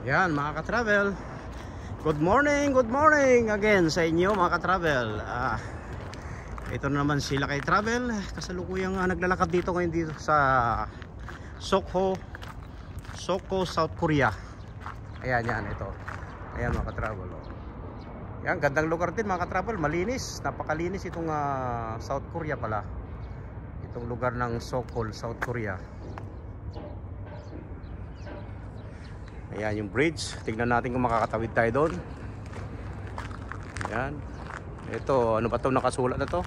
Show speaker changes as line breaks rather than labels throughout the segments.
Yan mga ka-travel, good morning again sa inyo mga ka-travel. Ito na naman sila kay Travel. Kasalukuyang naglalakad dito ngayon dito sa Sokho, South Korea. Ayan yan ito. Ayan mga ka-travel. Yan, gandang lugar din mga ka-travel, malinis, napakalinis itong South Korea pala. Itong lugar ng Sokho, South Korea. Ayan yung bridge. Tignan natin kung makakatawid tayo doon. Ayan. Ito, ano ba ito nakasulat na to?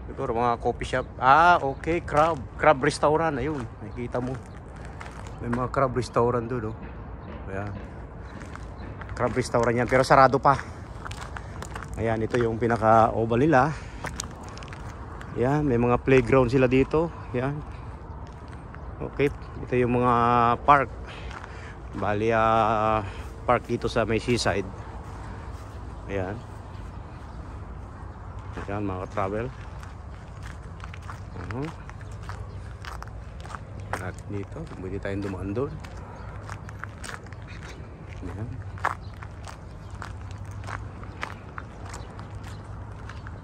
Siguro mga coffee shop. Okay, crab restaurant. Ayun, nakikita mo. May mga crab restaurant doon, oh. Ayan. Crab restaurant yan, pero sarado pa. Ayan, ito yung pinaka-oval nila. Ayan, may mga playground sila dito. Ayan. Okay, ito yung mga park. Bali, park dito sa may seaside. Ayan. Ayan mga ka-travel. At dito, pwede tayong dumaan doon. Ayan.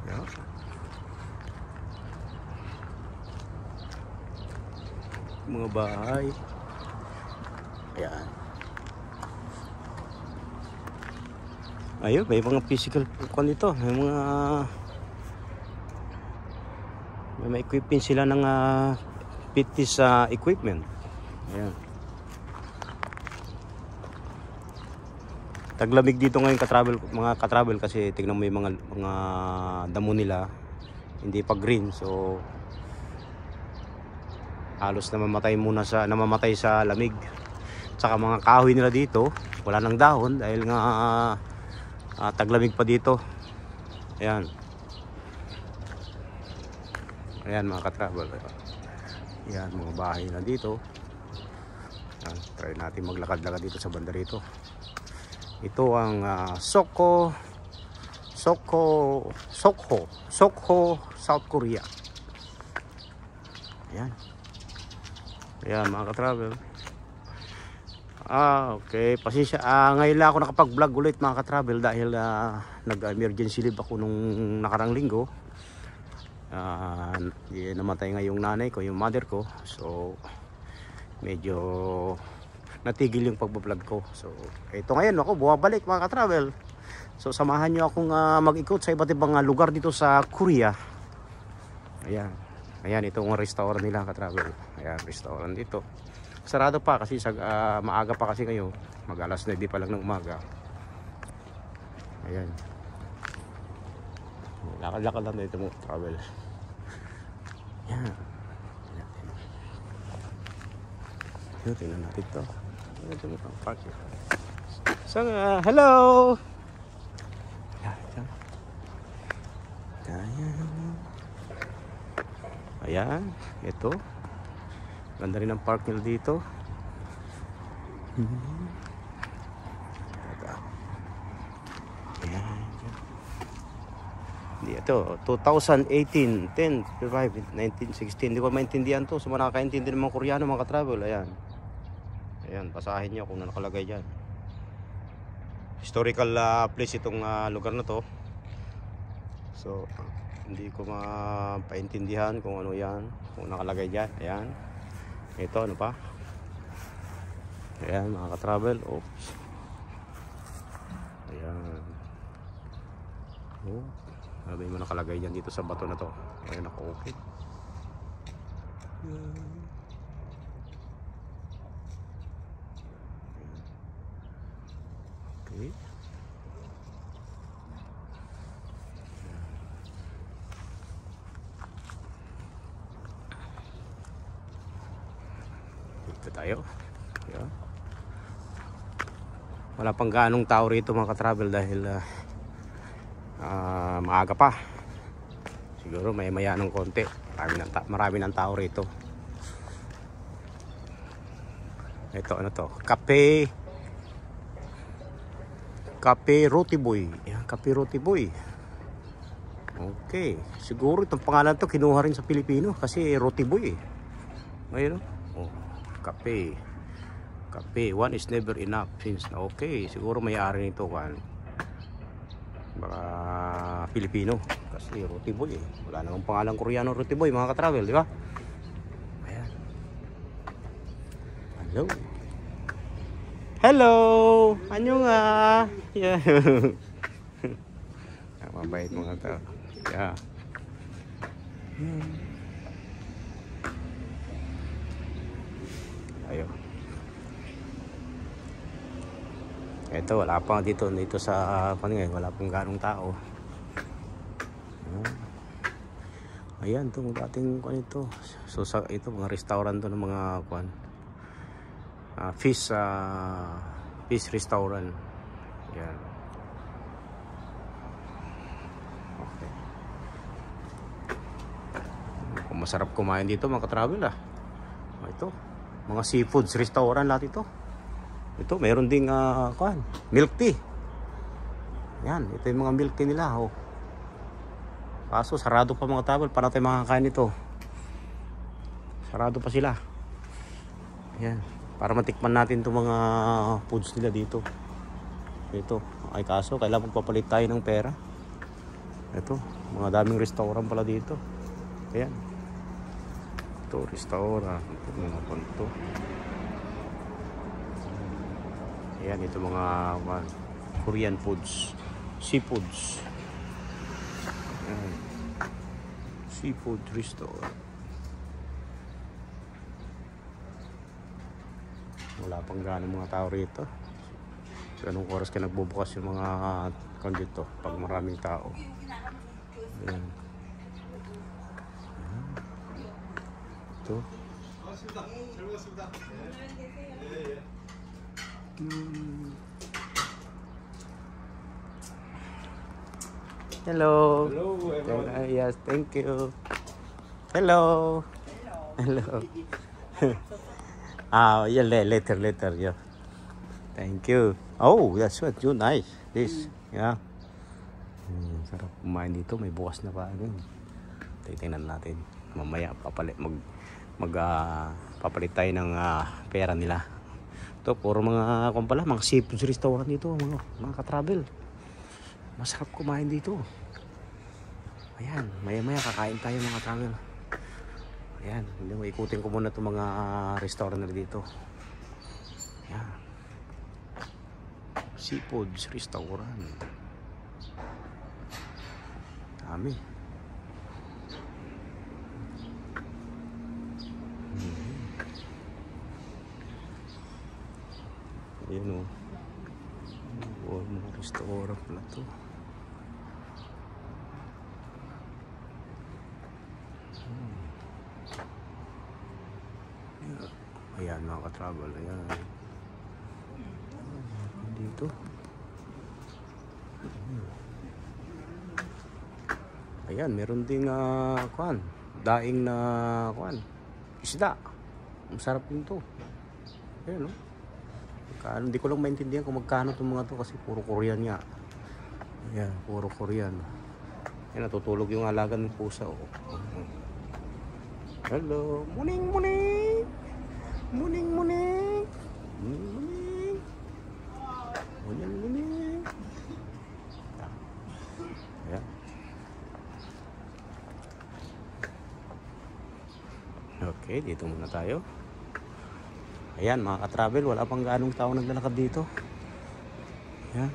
Ayan. Mga bahay. Ayan. Ayun, may mga physical kung ito. May equipment sila ng fitness equipment. Ayan. Taglamig dito ngayon mga ka-travel kasi tingnan mo yung mga damo nila hindi pa green, so halos namamatay sa lamig. Tsaka mga kahoy nila dito wala nang dahon dahil nga taglamig pa dito. Ayan. Ayan mga ka-travel. Ayan mga bahay na dito. Ayan, try natin maglakad-lakad dito sa banda rito. Ito ang Sokho, South Korea. Ayan. Ayan mga ka-travel. Okay, pasensya. Ngayon lang ako nakapag-vlog ulit mga ka-travel dahil nag-emergency leave ako nung nakarang linggo. Namatay nga yung nanay ko, yung mother ko. So, medyo natigil yung pag-vlog ko. So, ito ngayon ako bumabalik mga ka-travel. So, samahan nyo akong mag-ikot sa iba't ibang lugar dito sa Korea. Ayan. Ayan, itong restaurant nila ka-travel. Ayan, restaurant dito. Sarado pa kasi maaga pa kasi ngayon. Mag alas 9 pa lang ng umaga. Ayan. Lakad-lakad lang dito mo travel. Ayan. Ayan. Tingnan natin ito. Ito mo pang park. So, hello! Ayan. Ito. Ganda rin ang park nila dito. Ayan. Ito, 2018, 10, 5, 1916. Hindi ko maintindihan to. So, makakaintindi ng mga Koreano, mga ka-travel. Ayan. Ayan, pasahin nyo kung nakalagay dyan. Historical place itong lugar na to. So, hindi ko mapaintindihan kung ano yan. Kung nakalagay dyan. Ayan. Ito, ano pa? Ayan, mga ka-travel. Oops. Ayan. Oh. Sabi mo nakalagay dyan dito sa bato na to. Ayan, naka-okay. Okay. Dito tayo. Ayan. Wala pang ganong tao rito mga ka-travel dahil maaga pa. Siguro may maya ng konti. Marami ng tao rito. Ito ano to? Cafe Roti Boy. Ayan, Cafe Roti Boy. Okay. Siguro itong pangalan to kinuha rin sa Pilipino kasi Roti Boy eh. Ayun oh. Cafe Kape, one is never enough. Since okay, siguro may-ari nito kan. Baka Pilipino. Kasi Roti Boy eh. Wala namang pangalang Koreano Roti Boy mga ka-travel, di ba? Ayan. Hello. Hello! Anyo nga? Yeah. Mabait mga tao. Yeah. Ayo. Ito wala pa dito sa ngayon, wala pang ganong tao. Ayan, itong dating ito. So sa ito mga restaurant to ng mga fish restaurant. Ayan. Okay. Kung masarap kumain dito mga ka-travel ito, mga seafoods restaurant lahat ito. Ito, meron ding milk tea. Yan, ito yung mga milk tea nila. Kaso, sarado pa mga travel. Paano tayo makakain ito? Sarado pa sila. Yan, para matikman natin itong mga foods nila dito. Ito, ay kaso, kailangan magpapalit tayo ng pera. Ito, mga daming restaurant pala dito. Ayan. Ito, restaurant. Ito, mga punto. Ayan, ito mga Korean foods, seafoods. Ayan. Seafood restaurant. Wala pang ganong mga tao rito. So, anong oras ka nagbubukas yung mga dito pag maraming tao? Ayan. Ito. Hello.
Hello, everyone.
Yes, thank you. Hello. Hello. Yeah, later, yeah. Thank you. Oh, that's what you nice. This, yeah. Sarap kumain dito, may bukas na pa. Titingnan natin. Mamaya papalit papalit tayo ng pera nila. Ito, puro mga mga seafood restaurant dito, mga ka-travel. Masarap kumain dito. Ayan, maya-maya kakain tayo mga travel. Ayan, ikutin ko muna itong mga restaurant na dito. Ayan. Seafoods restaurant. Dami. Ayan o. Mga restaurant pala ito. Ayan mga ka-travel. Ayan. Dito. Ayan, meron ding daing na isda. Ang sarap din to. Ayan, no? Hindi ko lang maintindihan kung magkano itong mga to kasi puro Korean nga. Ayan, puro Korean. Ayan, natutulog yung alaga ng pusa. Hello. Muning. Ayan. Okay, dito muna tayo. Ayan mga ka-travel, wala pang ganong tao naglalakad dito. Ayan.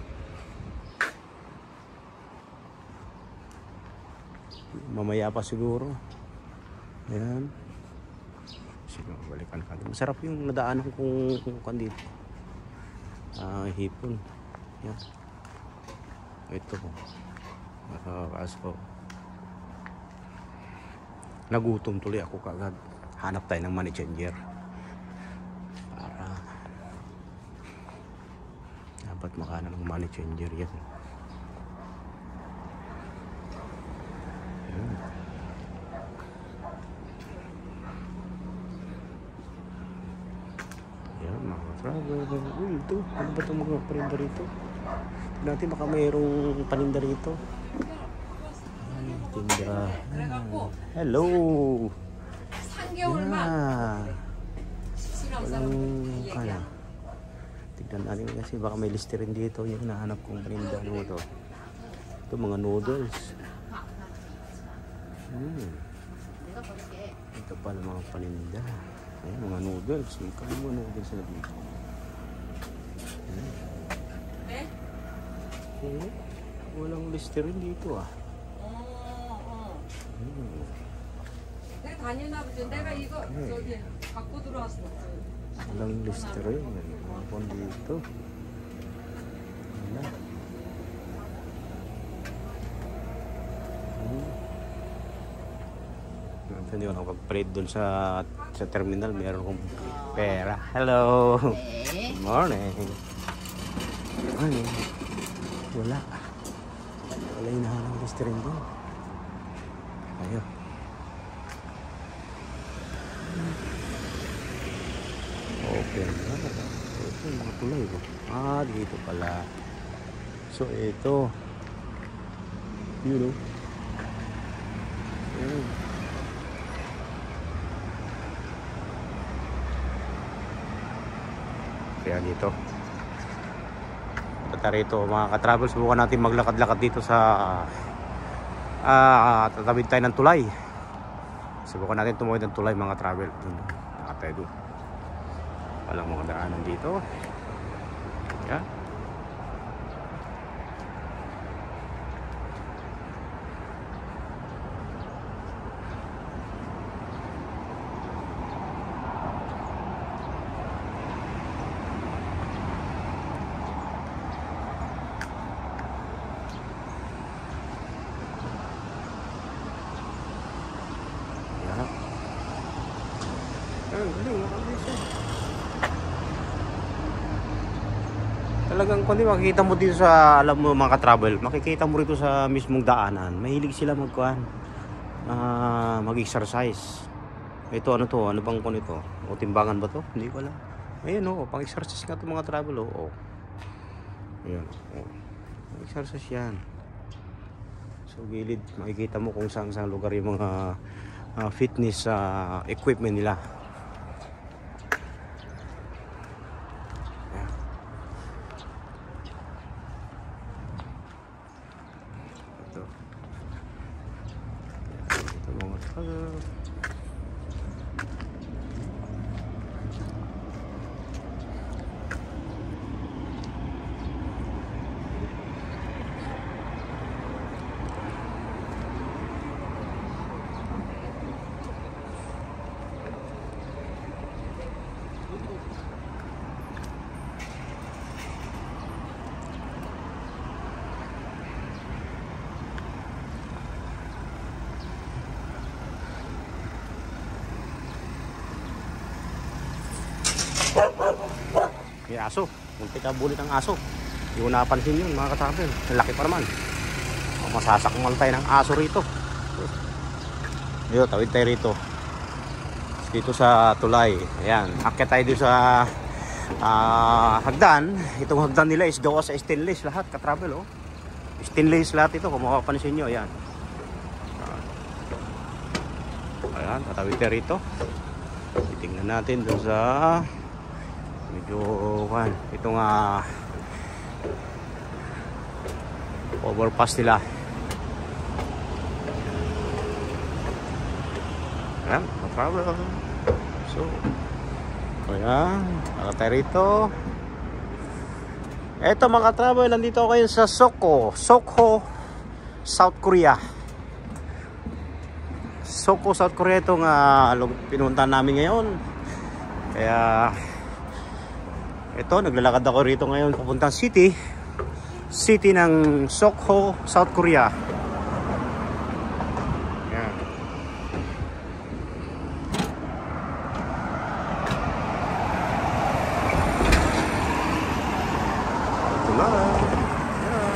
Mamaya pa siguro. Ayan. Sige, balikan ka. Masarap yung nadaanan kung dito. Hipon. Ayan. Ito po. Kaso nagutom tuloy ako kagad. Hanap tayo ng money changer. Dapat makahanap ng money changer yan. Ayan, mga travel. Uy, ito. Ano ba itong mga paninda rito? Natin baka mayroong paninda rito. Ay, tinda. Hello! Yeah. Walang Tignan natin kasi baka may listerin dito. Yung hinahanap kong paninda. Ano to? Ito mga noodles. Ito pala mga paninda. Ayan, mga noodles. Ikaw yung mga noodles na dito. Walang listerin dito ah.
내가 다니나 보지. 내가 이거 저기 갖고 들어왔어.
Walang listerin. Mga dito. Wala. Hindi ko nakapag-parade doon sa terminal. Meron kong pera. Hello! Good morning! Morning! Wala. Wala yung nahanang listerin doon. Ayun. Okay. Ito yung mga tulay ko. Dito pala. So, ito. You know. Ayan. Kaya dito. Punta rito mga ka-travel. Subukan natin maglakad-lakad dito sa tatawid tayo ng tulay. Subukan natin tumawid ng tulay mga travel. Nakatay doon. Walang mga daanan dito. Yan. Talagang kundi makikita mo dito sa, alam mo mga ka-travel, makikita mo rito sa mismong daanan. Mahilig sila mag-exercise. Ito ano to? Ano bang kun ito? O timbangan ba to? Hindi ko alam. Ayun oh, pang-exercise nga to mga travel oh. Ayun. Oh. Pang-exercise yan. So gilid, makikita mo kung saan lugar yung mga fitness equipment nila. May aso. Muntik ka bulit ang aso. Hindi ko napansin yun mga ka-travel. Laki pa naman. Masasakmal tayo ng aso rito. Dito, tawid tayo rito. Dito sa tulay. Ayan. Akyat tayo dito sa hagdan. Itong hagdan nila is gawa sa stainless lahat ka-travel oh. Stainless lahat ito. Kung makapansin nyo. Ayan. Ayan. Tatawid tayo rito. Titingnan natin doon sa medyo itong overpass nila. Ayan, no problem. So, ayan, nakatay rito. Eto mga travel, nandito kayo sa Sokho, South Korea. Sokho, South Korea itong pinuntahan namin ngayon. Kaya ito, naglalakad ako rito ngayon papuntang city ng Sokho, South Korea. Yan. Ito na. Yan.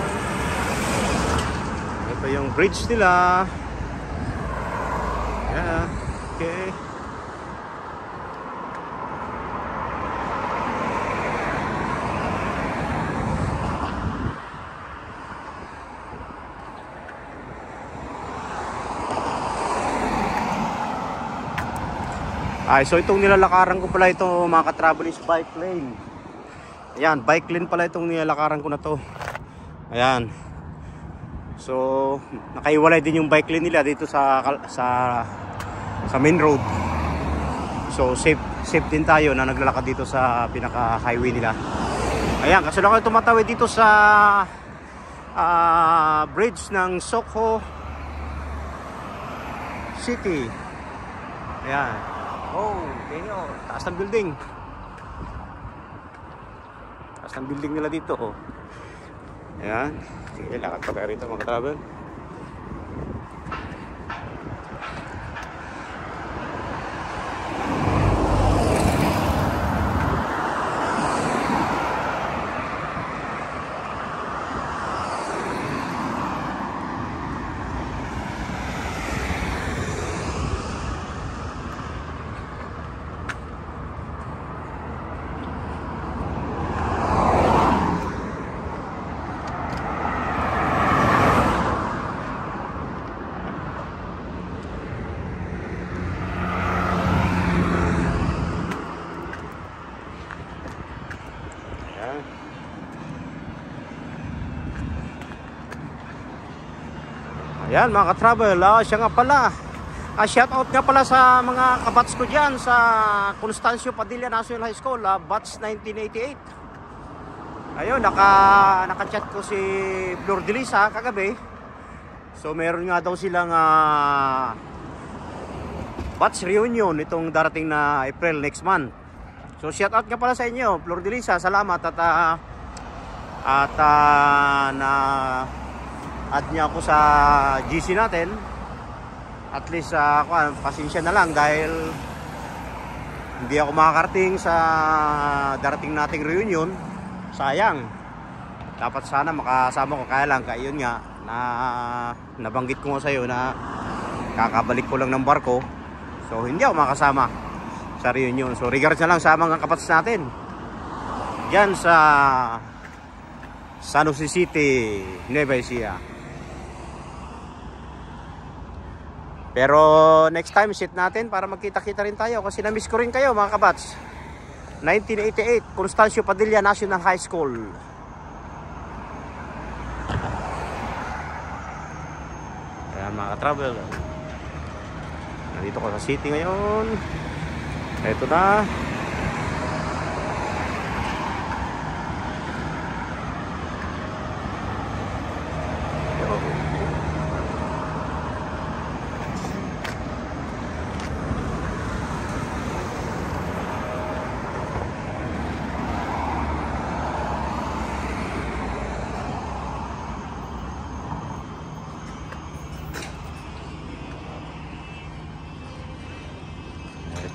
Ito yung bridge nila. Yan. Okay. So itong nilalakaran ko pala ito mga ka-travel is bike lane. Ayan, bike lane pala itong nilalakaran ko na to. Ayan. So, nakaiwalay din yung bike lane nila dito sa main road. So, safe din tayo na naglalakad dito sa pinaka-highway nila. Ayan, kasi lang ako tumatawid dito sa bridge ng Soho City. Ayan. Oh, tingnan, taas ng building. Taas ng building nila dito, oh. Ayan. Sige, lakad pa tayo rito mga travel. Ayan mga ka-travel, siya nga pala. Shout out nga pala sa mga kabats ko dyan sa Constancio Padilla National High School, batch 1988. Ayun, naka-chat ko si Flor de Lisa kagabi. So meron nga daw silang batch reunion itong darating na April next month. So shout out nga pala sa inyo, Flor de Lisa, salamat at add niya ako sa GC natin. At least pasensya na lang dahil hindi ako makakarating sa darating nating reunion. Sayang. Dapat sana makasama ko, kaya lang yun nga nabanggit ko nga sa iyo na kakabalik ko lang ng barko. So hindi ako makasama sa reunion. So regards na lang sa mga kapats natin diyan sa San Jose City, Nueva Ecija. Pero next time sit natin para magkita-kita rin tayo kasi na-miss ko rin kayo mga kabats. 1988, Constancio Padilla National High School. Ayan mga ka-travel. Nandito ko sa city ngayon. Ito na.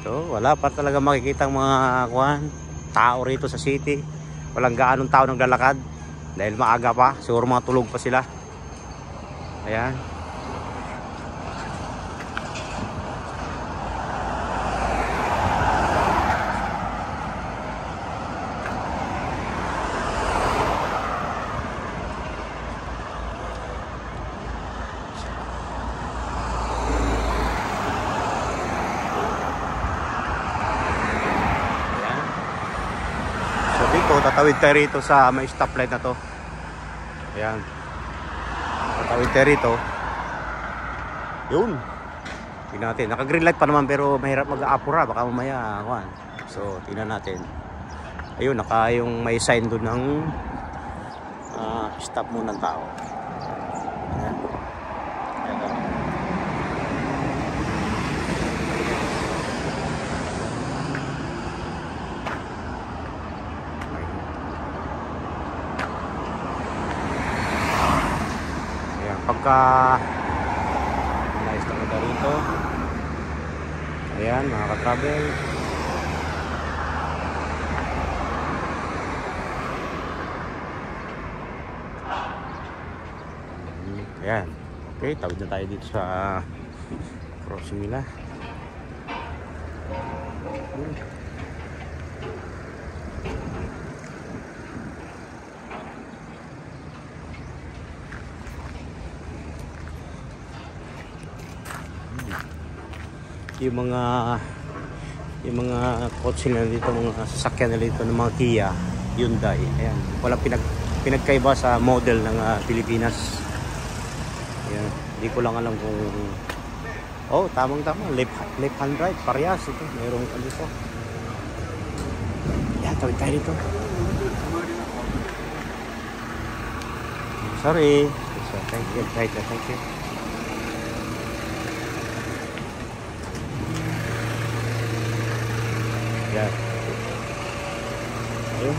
Ito, wala pa talaga makikita mga tao rito sa city. Walang gaanong tao naglalakad dahil maaga pa, siguro mga tulog pa sila. Ayan. Tatawid tayo rito sa may stoplight na to. Ayan. Tatawid tayo rito. Yun. Tingnan natin. Naka green light pa naman pero mahirap mag-aapura. Baka mamaya. So tingnan natin. Ayun. Naka yung may sign doon ng stop muna ng tao. Ayan. Ayan. Pagka nice na rito. Ayan mga ka-travel. Ayan. Okay, tawid na tayo dito sa crossing nila. Yung mga kotse nila dito, mga sasakyan nila dito ng mga Kia. Hyundai. Ayan. Walang pinagkaiba sa model ng Pilipinas. Ayan. Hindi ko lang alam kung... Oh, tamang-tama. Left hand drive. Parehas ito. Mayroong ano dito. Ayan, tawid tayo dito. Sorry. So, thank you. Thank you. Ayan. Ayun.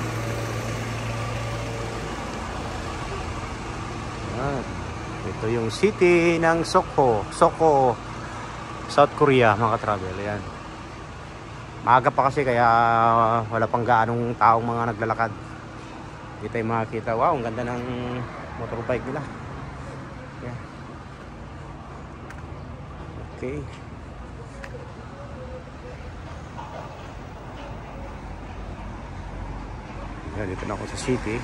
Ayan. Ito yung city ng Soko, South Korea, mga ka-travel. Ayan. Maaga pa kasi kaya wala pang gaanong taong mga naglalakad. Hindi tayo makakita. Wow, ang ganda ng motorbike nila. Ayan. Okay. Ayan, dito na ako sa city.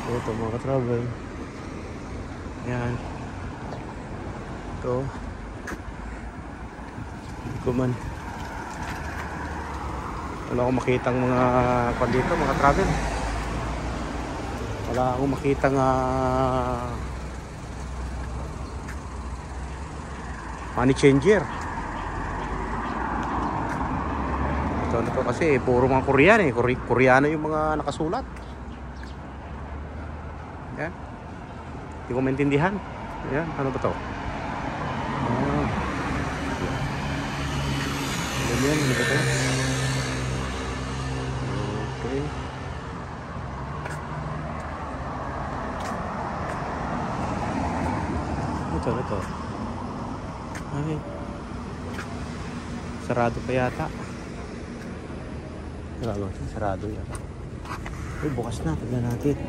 Ito mga ka-travel. Ayan. Ito. Hindi ko man. Wala akong makitang mga kwan dito, mga travel. Wala akong makitang money changer. Ito na to kasi puro mga Korean eh. Koreano yung mga nakasulat. Ayan. Hindi ko maintindihan. Ayan, ano ba to? Ayan, ano ba to? Okay. Ito. Ay. Sarado pa yata. Sarado yata. Ay, bukas na. Tignan natin.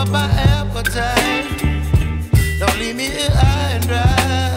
My appetite, don't leave me here high and dry.